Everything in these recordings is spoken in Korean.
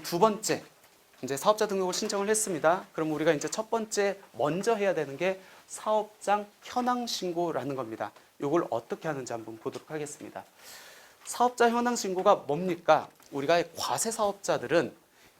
두 번째, 이제 사업자 등록을 신청을 했습니다. 그럼 우리가 이제 첫 번째 먼저 해야 되는 게 사업장 현황 신고라는 겁니다. 이걸 어떻게 하는지 한번 보도록 하겠습니다. 사업자 현황 신고가 뭡니까? 우리가 과세 사업자들은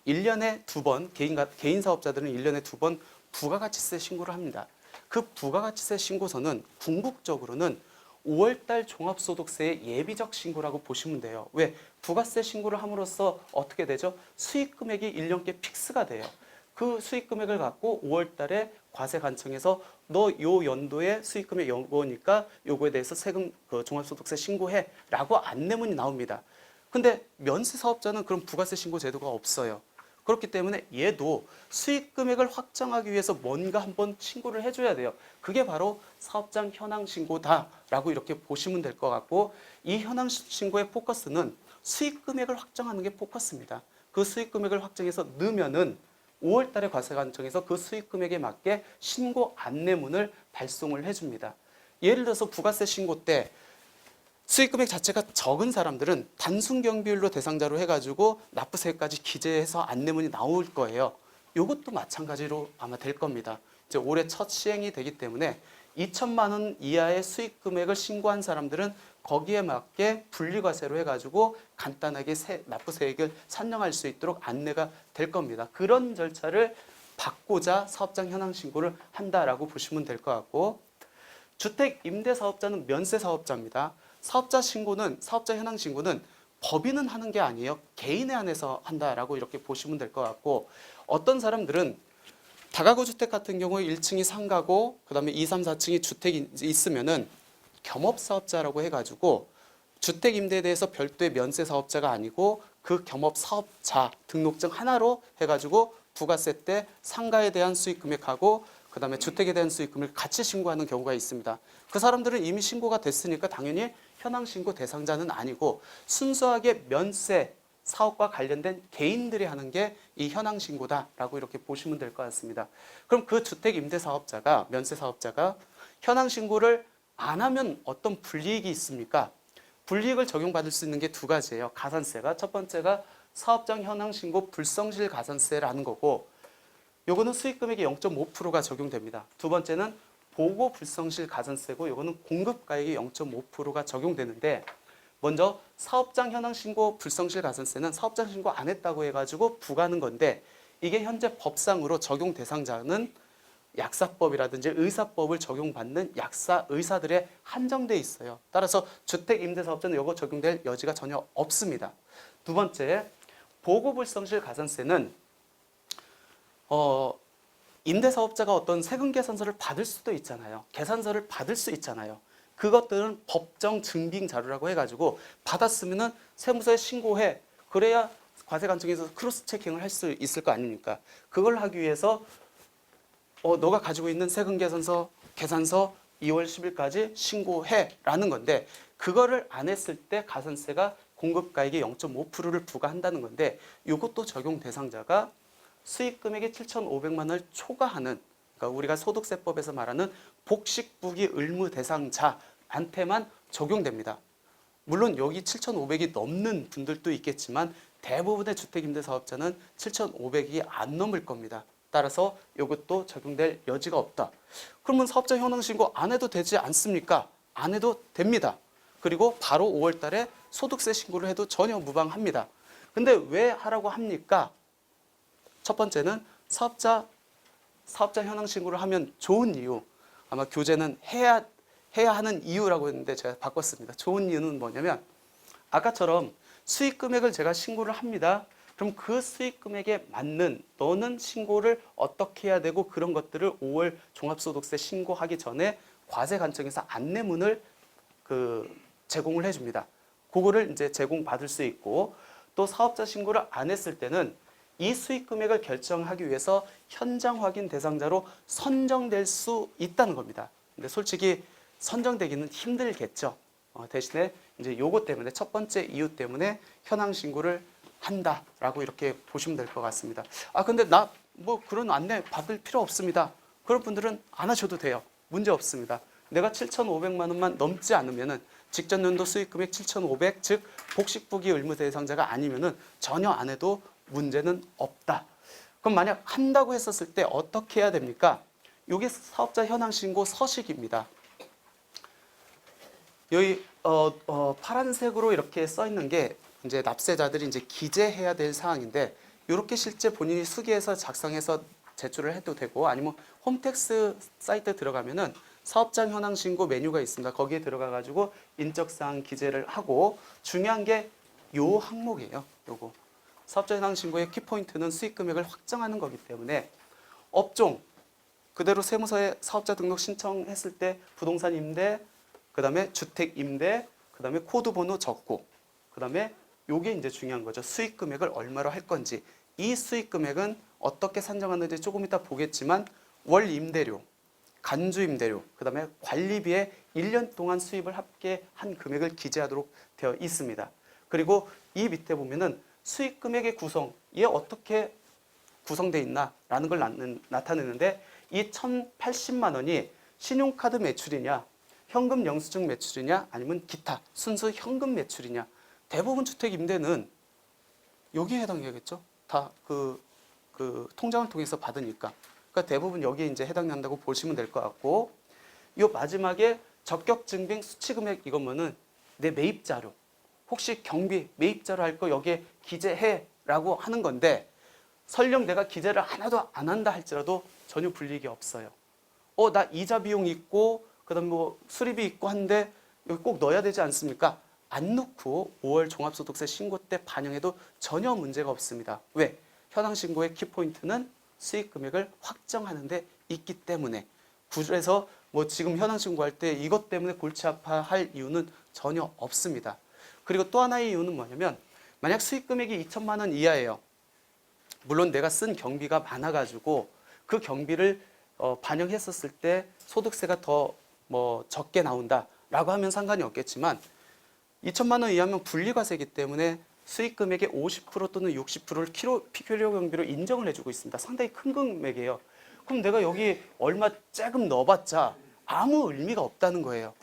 1년에 2번, 개인 사업자들은 1년에 2번 부가가치세 신고를 합니다. 그 부가가치세 신고서는 궁극적으로는 5월달 종합소득세의 예비적 신고라고 보시면 돼요. 왜? 부가세 신고를 함으로써 어떻게 되죠? 수익금액이 1년께 픽스가 돼요. 그 수익금액을 갖고 5월달에 과세관청에서 너 요 연도에 수익금액 요거니까 요거에 대해서 세금 종합소득세 신고해 라고 안내문이 나옵니다. 근데 면세사업자는 그런 부가세 신고 제도가 없어요. 그렇기 때문에 얘도 수익금액을 확정하기 위해서 뭔가 한번 신고를 해줘야 돼요. 그게 바로 사업장 현황 신고다라고 이렇게 보시면 될 것 같고, 이 현황 신고의 포커스는 수익금액을 확정하는 게 포커스입니다. 그 수익금액을 확정해서 넣으면은 5월 달에 과세관청에서 그 수익금액에 맞게 신고 안내문을 발송을 해줍니다. 예를 들어서 부가세 신고 때 수익금액 자체가 적은 사람들은 단순 경비율로 대상자로 해가지고 납부세까지 기재해서 안내문이 나올 거예요. 이것도 마찬가지로 아마 될 겁니다. 이제 올해 첫 시행이 되기 때문에 2천만 원 이하의 수익금액을 신고한 사람들은 거기에 맞게 분리과세로 해가지고 간단하게 납부세액을 산정할 수 있도록 안내가 될 겁니다. 그런 절차를 받고자 사업장 현황 신고를 한다라고 보시면 될 것 같고, 주택 임대 사업자는 면세 사업자입니다. 사업자 현황 신고는 법인은 하는 게 아니에요. 개인에 한해서 한다라고 이렇게 보시면 될 것 같고, 어떤 사람들은 다가구 주택 같은 경우에 1층이 상가고 그다음에 2, 3, 4층이 주택이 있으면은 겸업사업자라고 해가지고 주택 임대에 대해서 별도의 면세 사업자가 아니고 그 겸업사업자 등록증 하나로 해가지고 부가세 때 상가에 대한 수익 금액하고 그다음에 주택에 대한 수익 금액을 같이 신고하는 경우가 있습니다. 그 사람들은 이미 신고가 됐으니까 당연히 현황 신고 대상자는 아니고 순수하게 면세 사업과 관련된 개인들이 하는 게 이 현황 신고다라고 이렇게 보시면 될 것 같습니다. 그럼 그 주택 임대 사업자가 면세 사업자가 현황 신고를 안 하면 어떤 불이익이 있습니까? 불이익을 적용받을 수 있는 게 두 가지예요. 가산세가 첫 번째가 사업장 현황 신고 불성실 가산세라는 거고, 요거는 수익금액의 0.5%가 적용됩니다. 두 번째는 보고 불성실 가산세고, 요거는 공급가액의 0.5%가 적용되는데, 먼저 사업장 현황 신고 불성실 가산세는 사업장 신고 안 했다고 해가지고 부과하는 건데, 이게 현재 법상으로 적용 대상자는 약사법이라든지 의사법을 적용받는 의사들에 한정돼 있어요. 따라서 주택 임대 사업자는 이거 적용될 여지가 전혀 없습니다. 두 번째, 보고 불성실 가산세는 임대 사업자가 어떤 세금 계산서를 받을 수도 있잖아요. 계산서를 받을 수 있잖아요. 그것들은 법정 증빙 자료라고 해가지고 받았으면은 세무서에 신고해. 그래야 과세관청에서 크로스 체킹을 할 수 있을 거 아닙니까? 그걸 하기 위해서 너가 가지고 있는 세금 계산서 2월 10일까지 신고해라는 건데, 그거를 안 했을 때 가산세가 공급가액의 0.5%를 부과한다는 건데, 이것도 적용 대상자가 수익금액이 7,500만 원을 초과하는, 그러니까 우리가 소득세법에서 말하는 복식부기 의무 대상자한테만 적용됩니다. 물론 여기 7,500이 넘는 분들도 있겠지만 대부분의 주택임대사업자는 7,500이 안 넘을 겁니다. 따라서 이것도 적용될 여지가 없다. 그러면 사업자 현황 신고 안 해도 되지 않습니까? 안 해도 됩니다. 그리고 바로 5월 달에 소득세 신고를 해도 전혀 무방합니다. 근데 왜 하라고 합니까? 첫 번째는 사업자 현황 신고를 하면 좋은 이유, 아마 교재는 해야 하는 이유라고 했는데 제가 바꿨습니다. 좋은 이유는 뭐냐면, 아까처럼 수익 금액을 제가 신고를 합니다. 그럼 그 수익 금액에 맞는 너는 신고를 어떻게 해야 되고, 그런 것들을 5월 종합소득세 신고하기 전에 과세관청에서 안내문을 제공을 해줍니다. 그거를 이제 제공받을 수 있고, 또 사업자 신고를 안 했을 때는 이 수익 금액을 결정하기 위해서 현장 확인 대상자로 선정될 수 있다는 겁니다. 근데 솔직히 선정되기는 힘들겠죠. 대신에 이제 요거 때문에, 첫 번째 이유 때문에 현황 신고를 한다라고 이렇게 보시면 될 것 같습니다. 근데 나 뭐 그런 안내 받을 필요 없습니다. 그런 분들은 안 하셔도 돼요. 문제 없습니다. 내가 7,500만 원만 넘지 않으면은, 직전 연도 수익 금액 7,500, 즉 복식부기 의무 대상자가 아니면은 전혀 안 해도 문제는 없다. 그럼 만약 한다고 했었을 때 어떻게 해야 됩니까? 이게 사업자 현황 신고 서식입니다. 여기 파란색으로 이렇게 써 있는 게 이제 납세자들이 이제 기재해야 될 사항인데, 이렇게 실제 본인이 수기해서 작성해서 제출을 해도 되고, 아니면 홈택스 사이트 들어가면은 사업장 현황 신고 메뉴가 있습니다. 거기에 들어가 가지고 인적 사항 기재를 하고, 중요한 게 요 항목이에요. 요거 사업자 현황 신고의 키포인트는 수익 금액을 확정하는 거기 때문에, 업종 그대로 세무서에 사업자 등록 신청했을 때 부동산 임대, 그 다음에 주택 임대, 그 다음에 코드 번호 적고, 그 다음에 요게 이제 중요한 거죠. 수익 금액을 얼마로 할 건지. 이 수익 금액은 어떻게 산정하는지 조금 이따 보겠지만, 월 임대료, 간주 임대료, 그 다음에 관리비에 1년 동안 수입을 합계 한 금액을 기재하도록 되어 있습니다. 그리고 이 밑에 보면은 수익 금액의 구성, 이게 어떻게 구성되어 있나라는 걸 나타내는데, 이 1,080만 원이 신용카드 매출이냐, 현금 영수증 매출이냐, 아니면 기타 순수 현금 매출이냐. 대부분 주택 임대는 여기에 해당되겠죠. 다 그 통장을 통해서 받으니까. 그러니까 대부분 여기에 이제 해당된다고 보시면 될 것 같고, 이 마지막에 적격 증빙 수취 금액 이거면은 내 매입 자료, 혹시 경비 매입 자료 할 거 여기에 기재해라고 하는 건데, 설령 내가 기재를 하나도 안 한다 할지라도 전혀 불이익이 없어요. 나 이자 비용 있고 그다음 뭐 수리비 있고 한데 여기 꼭 넣어야 되지 않습니까? 안 넣고 5월 종합소득세 신고 때 반영해도 전혀 문제가 없습니다. 왜? 현황 신고의 키포인트는 수익 금액을 확정하는 데 있기 때문에. 그래서 뭐 지금 현황 신고할 때 이것 때문에 골치 아파할 이유는 전혀 없습니다. 그리고 또 하나의 이유는 뭐냐면, 만약 수익 금액이 2천만 원 이하예요. 물론 내가 쓴 경비가 많아가지고 그 경비를 반영했었을 때 소득세가 더 뭐 적게 나온다라고 하면 상관이 없겠지만, 2천만 원 이하면 분리과세이기 때문에 수익 금액의 50% 또는 60%를 필요 경비로 인정을 해주고 있습니다. 상당히 큰 금액이에요. 그럼 내가 여기 얼마 조금 넣어봤자 아무 의미가 없다는 거예요.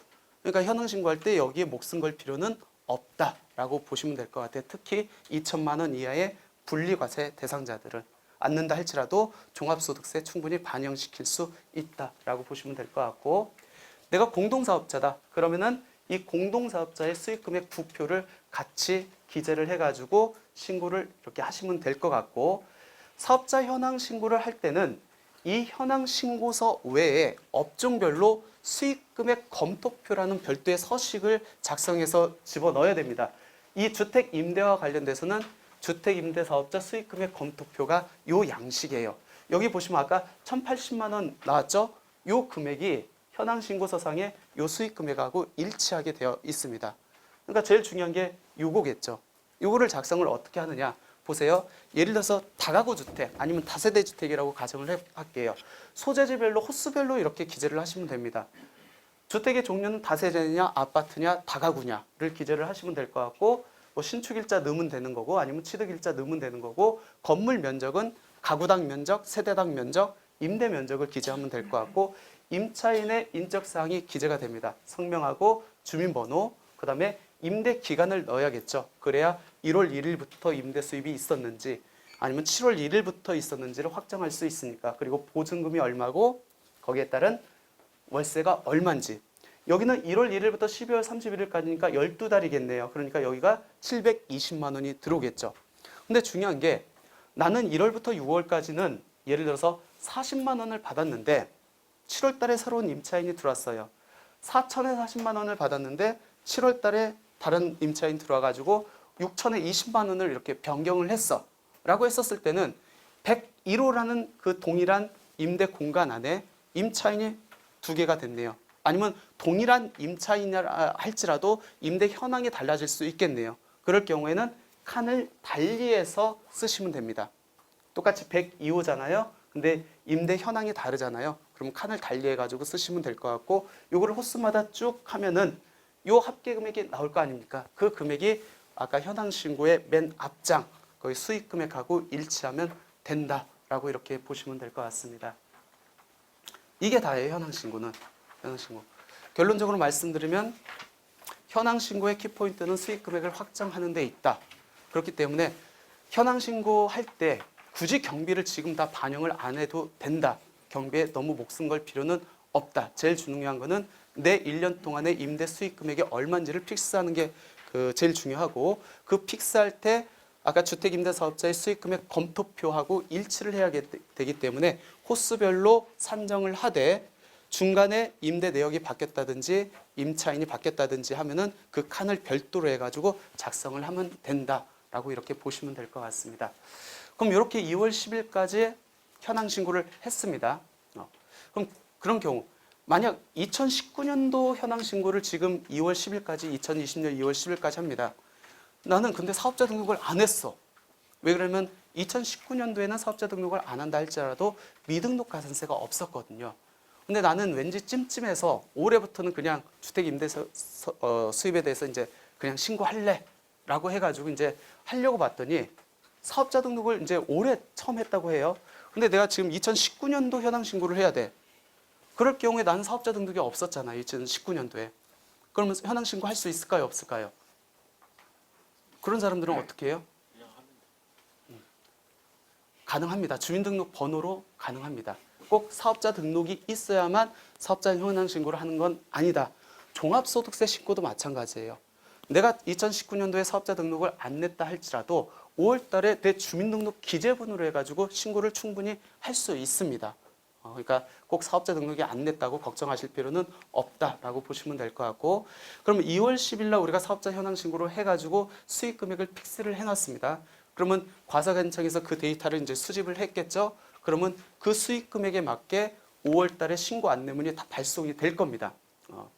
그러니까 현황 신고할 때 여기에 목숨 걸 필요는 없다라고 보시면 될 것 같아요. 특히 2천만 원 이하의 분리과세 대상자들은 안 낸다 할지라도 종합소득세 충분히 반영시킬 수 있다라고 보시면 될 것 같고, 내가 공동사업자다 그러면은 이 공동사업자의 수익금액 부표를 같이 기재를 해가지고 신고를 이렇게 하시면 될 것 같고, 사업자 현황 신고를 할 때는 이 현황 신고서 외에 업종별로 수익금액 검토표라는 별도의 서식을 작성해서 집어넣어야 됩니다. 이 주택 임대와 관련돼서는 주택임대사업자 수익금액 검토표가 요 양식이에요. 여기 보시면 아까 1,080만 원 나왔죠? 요 금액이 현황신고서상에 요 수익금액하고 일치하게 되어 있습니다. 그러니까 제일 중요한 게 요거겠죠. 요거를 작성을 어떻게 하느냐. 보세요. 예를 들어서 다가구 주택 아니면 다세대 주택이라고 가정을 할게요. 소재지별로 호수별로 이렇게 기재를 하시면 됩니다. 주택의 종류는 다세대냐 아파트냐 다가구냐를 기재를 하시면 될 것 같고, 뭐 신축일자 넣으면 되는 거고 아니면 취득일자 넣으면 되는 거고, 건물 면적은 가구당 면적, 세대당 면적, 임대 면적을 기재하면 될 것 같고, 임차인의 인적사항이 기재가 됩니다. 성명하고 주민번호, 그 다음에 임대 기간을 넣어야겠죠. 그래야 1월 1일부터 임대 수입이 있었는지 아니면 7월 1일부터 있었는지를 확정할 수 있으니까. 그리고 보증금이 얼마고 거기에 따른 월세가 얼마인지. 여기는 1월 1일부터 12월 31일까지니까 12달이겠네요. 그러니까 여기가 720만 원이 들어오겠죠. 근데 중요한 게, 나는 1월부터 6월까지는 예를 들어서 40만 원을 받았는데 7월 달에 새로운 임차인이 들어왔어요. 4천에 40만 원을 받았는데 7월 달에 다른 임차인 들어와가지고 6천에 20만 원을 이렇게 변경을 했어 라고 했었을 때는 101호라는 그 동일한 임대 공간 안에 임차인이 2개가 됐네요. 아니면 동일한 임차인이라 할지라도 임대 현황이 달라질 수 있겠네요. 그럴 경우에는 칸을 달리해서 쓰시면 됩니다. 똑같이 102호잖아요. 근데 임대 현황이 다르잖아요. 그럼 칸을 달리해가지고 쓰시면 될 것 같고, 요거를 호수마다 쭉 하면은 요 합계 금액이 나올 거 아닙니까? 그 금액이 아까 현황 신고의 맨 앞장 거기 수익 금액하고 일치하면 된다라고 이렇게 보시면 될 것 같습니다. 이게 다예요. 현황 신고는. 현황 신고. 결론적으로 말씀드리면 현황 신고의 키포인트는 수익 금액을 확정하는 데 있다. 그렇기 때문에 현황 신고할 때 굳이 경비를 지금 다 반영을 안 해도 된다. 경비에 너무 목숨 걸 필요는 없다. 제일 중요한 거는 내 1년 동안의 임대 수익 금액이 얼마인지를 픽스하는 게 제일 중요하고, 그 픽스할 때 아까 주택임대사업자의 수익 금액 검토표하고 일치를 해야 되기 때문에 호수별로 산정을 하되, 중간에 임대 내역이 바뀌었다든지 임차인이 바뀌었다든지 하면은 그 칸을 별도로 해가지고 작성을 하면 된다라고 이렇게 보시면 될 것 같습니다. 그럼 이렇게 2월 10일까지 현황 신고를 했습니다. 그럼 그런 경우 만약 2019년도 현황 신고를 지금 2월 10일까지 2020년 2월 10일까지 합니다. 나는 근데 사업자 등록을 안 했어. 왜 그러면 2019년도에는 사업자 등록을 안 한다 할지라도 미등록 가산세가 없었거든요. 근데 나는 왠지 찜찜해서 올해부터는 그냥 주택 임대 수입에 대해서 이제 그냥 신고할래라고 해가지고 이제 하려고 봤더니 사업자 등록을 이제 올해 처음 했다고 해요. 근데 내가 지금 2019년도 현황 신고를 해야 돼. 그럴 경우에 나는 사업자 등록이 없었잖아요. 2019년도에. 그러면 현황 신고 할 수 있을까요? 없을까요? 그런 사람들은 어떻게 해요? 가능합니다. 주민등록 번호로 가능합니다. 꼭 사업자 등록이 있어야만 사업자 현황 신고를 하는 건 아니다. 종합소득세 신고도 마찬가지예요. 내가 2019년도에 사업자 등록을 안 냈다 할지라도 5월 달에 내 주민등록 기재분으로 해가지고 신고를 충분히 할 수 있습니다. 그러니까 꼭 사업자 등록이 안 냈다고 걱정하실 필요는 없다라고 보시면 될 것 같고, 그러면 2월 10일 날 우리가 사업자 현황 신고를 해가지고 수익 금액을 픽스를 해놨습니다. 그러면 과세관청에서 그 데이터를 이제 수집을 했겠죠. 그러면 그 수익 금액에 맞게 5월 달에 신고 안내문이 다 발송이 될 겁니다.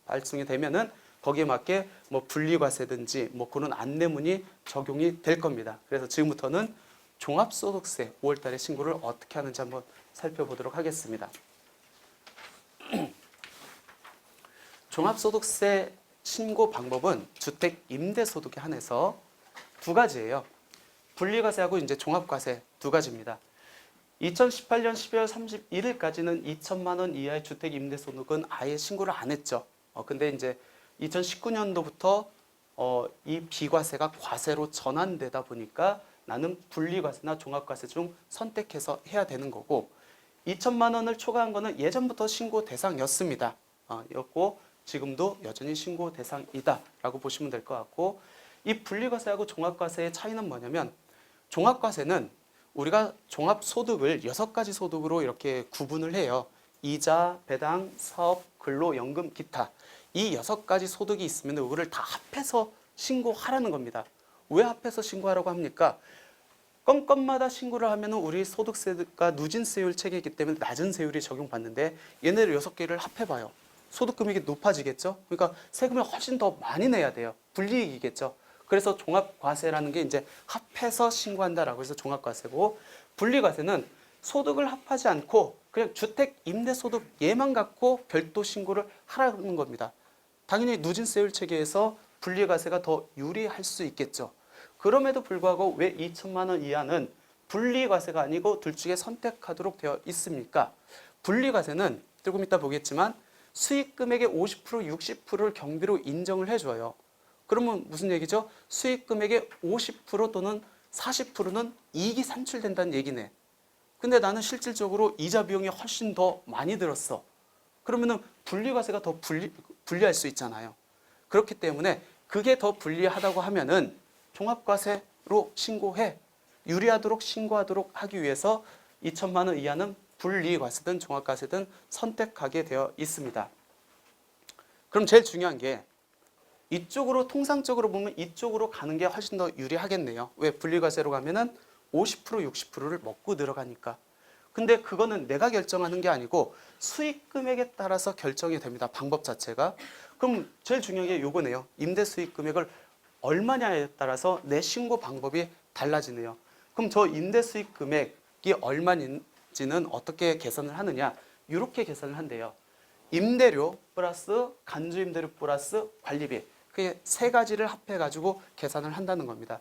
발송이 되면은 거기에 맞게 뭐 분리과세든지 뭐 그런 안내문이 적용이 될 겁니다. 그래서 지금부터는 종합소득세 5월 달에 신고를 어떻게 하는지 한번 살펴보도록 하겠습니다. 종합소득세 신고 방법은 주택 임대소득에 한해서 두 가지예요. 분리과세하고 이제 종합과세 두 가지입니다. 2018년 12월 31일까지는 2천만 원 이하의 주택 임대소득은 아예 신고를 안 했죠. 근데 이제 2019년도부터 이 비과세가 과세로 전환되다 보니까 나는 분리과세나 종합과세 중 선택해서 해야 되는 거고, 2천만 원을 초과한 거는 예전부터 신고 대상이었습니다. 였고 지금도 여전히 신고 대상이다라고 보시면 될 것 같고, 이 분리과세하고 종합과세의 차이는 뭐냐면, 종합과세는 우리가 종합소득을 6가지 소득으로 이렇게 구분을 해요. 이자, 배당, 사업, 근로, 연금, 기타. 이 6가지 소득이 있으면 이거를 다 합해서 신고하라는 겁니다. 왜 합해서 신고하라고 합니까? 건건마다 신고를 하면 우리 소득세가 누진세율 체계이기 때문에 낮은 세율이 적용받는데, 얘네를 6개를 합해봐요. 소득금액이 높아지겠죠? 그러니까 세금을 훨씬 더 많이 내야 돼요. 불이익이겠죠. 그래서 종합과세라는 게 이제 합해서 신고한다라고 해서 종합과세고, 분리과세는 소득을 합하지 않고 그냥 주택 임대소득 얘만 갖고 별도 신고를 하라는 겁니다. 당연히 누진세율 체계에서 분리과세가 더 유리할 수 있겠죠. 그럼에도 불구하고 왜 2천만 원 이하는 분리과세가 아니고 둘 중에 선택하도록 되어 있습니까? 분리과세는 조금 이따 보겠지만 수익금액의 50%, 60%를 경비로 인정을 해줘요. 그러면 무슨 얘기죠? 수익금액의 50% 또는 40%는 이익이 산출된다는 얘기네. 근데 나는 실질적으로 이자 비용이 훨씬 더 많이 들었어. 그러면은 분리과세가 더 불리할 수 있잖아요. 그렇기 때문에 그게 더 불리하다고 하면은 종합과세로 신고해. 유리하도록 신고하도록 하기 위해서 2천만 원 이하는 분리과세든 종합과세든 선택하게 되어 있습니다. 그럼 제일 중요한 게 이쪽으로 통상적으로 보면 이쪽으로 가는 게 훨씬 더 유리하겠네요. 왜? 분리과세로 가면은 50%, 60%를 먹고 들어가니까. 근데 그거는 내가 결정하는 게 아니고 수익 금액에 따라서 결정이 됩니다. 방법 자체가. 그럼 제일 중요한 게 요거네요. 임대 수익 금액을 얼마냐에 따라서 내 신고 방법이 달라지네요. 그럼 저 임대 수익 금액이 얼마인지는 어떻게 계산을 하느냐? 이렇게 계산을 한대요. 임대료 플러스 간주임대료 플러스 관리비. 그게 세 가지를 합해가지고 계산을 한다는 겁니다.